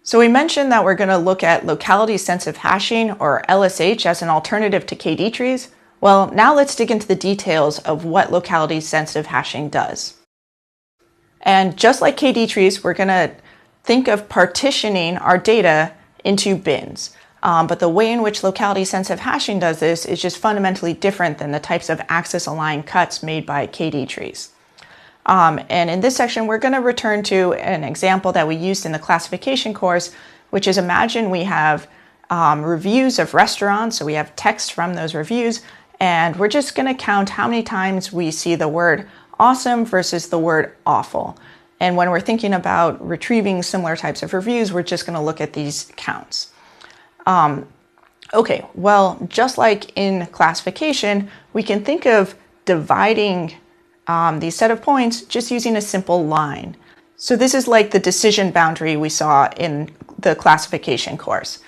So we mentioned that we're going to look at locality-sensitive hashing, or LSH, as an alternative to KD trees. Well, now let's dig into the details of what locality-sensitive hashing does. And just like KD trees, we're going to think of partitioning our data into bins. But the way in which locality-sensitive hashing does this is just fundamentally different than the types of axis-aligned cuts made by KD trees. And in this section, we're going to return to an example that we used in the classification course, which is, imagine we have reviews of restaurants, so we have text from those reviews, and we're just going to count how many times we see the word awesome versus the word awful. And when we're thinking about retrieving similar types of reviews, we're just going to look at these counts. Okay, well, just like in classification, we can think of dividing these set of points just using a simple line. So this is like the decision boundary we saw in the classification course.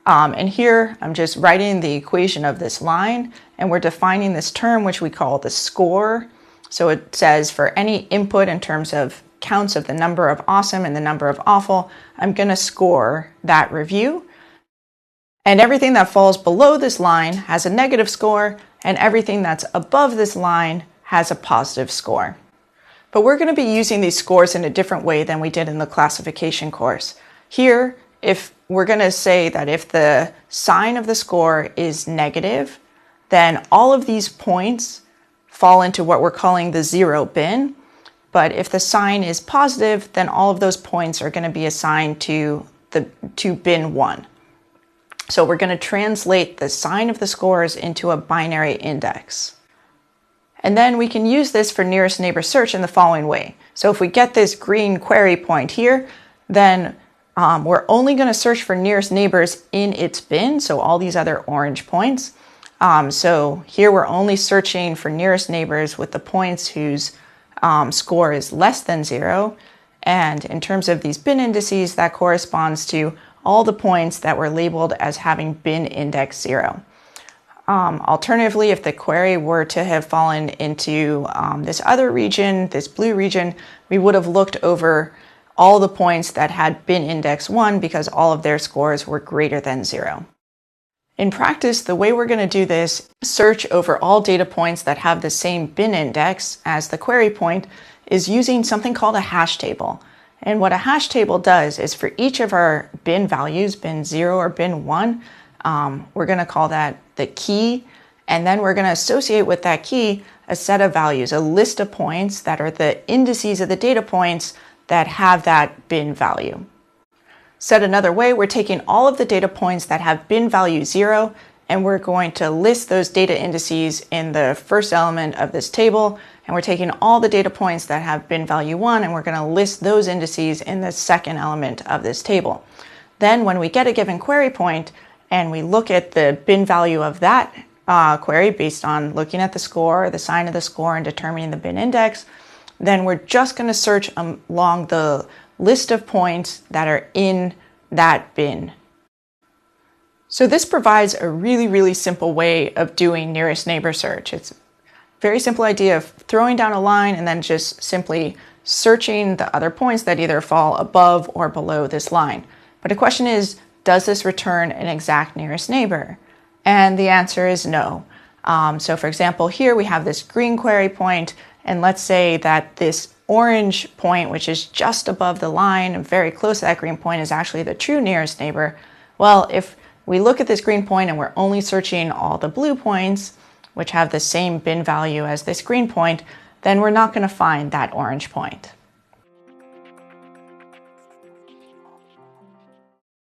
And here I'm just writing the equation of this line, and we're defining this term which we call the score. So it says for any input in terms of counts of the number of awesome and the number of awful, I'm going to score that review. And everything that falls below this line has a negative score, and everything that's above this line has a positive score. But we're going to be using these scores in a different way than we did in the classification course. Here, if we're going to say that if the sign of the score is negative, then all of these points fall into what we're calling the zero bin. But if the sign is positive, then all of those points are going to be assigned to bin 1. So we're going to translate the sign of the scores into a binary index. And then we can use this for nearest neighbor search in the following way. So if we get this green query point here, then we're only going to search for nearest neighbors in its bin, so all these other orange points. So here we're only searching for nearest neighbors with the points whose score is less than 0. And in terms of these bin indices, that corresponds to all the points that were labeled as having bin index 0. Alternatively, if the query were to have fallen into this other region, this blue region, we would have looked over all the points that had bin index 1 because all of their scores were greater than 0. In practice, the way we're going to do this is search over all data points that have the same bin index as the query point is using something called a hash table. And what a hash table does is for each of our bin values, bin 0 or bin 1, we're going to call that the key, and then we're going to associate with that key a set of values, a list of points that are the indices of the data points that have that bin value. Said another way, we're taking all of the data points that have bin value 0, and we're going to list those data indices in the first element of this table, and we're taking all the data points that have bin value 1, and we're going to list those indices in the second element of this table. Then when we get a given query point, and we look at the bin value of that query based on looking at the score, the sign of the score, and determining the bin index, then we're just going to search along the list of points that are in that bin. So this provides a really, really simple way of doing nearest neighbor search. It's a very simple idea of throwing down a line and then just simply searching the other points that either fall above or below this line. But the question is, does this return an exact nearest neighbor? And the answer is no. So for example, here we have this green query point, and let's say that this orange point, which is just above the line and very close to that green point, is actually the true nearest neighbor. Well, if we look at this green point and we're only searching all the blue points, which have the same bin value as this green point, then we're not going to find that orange point.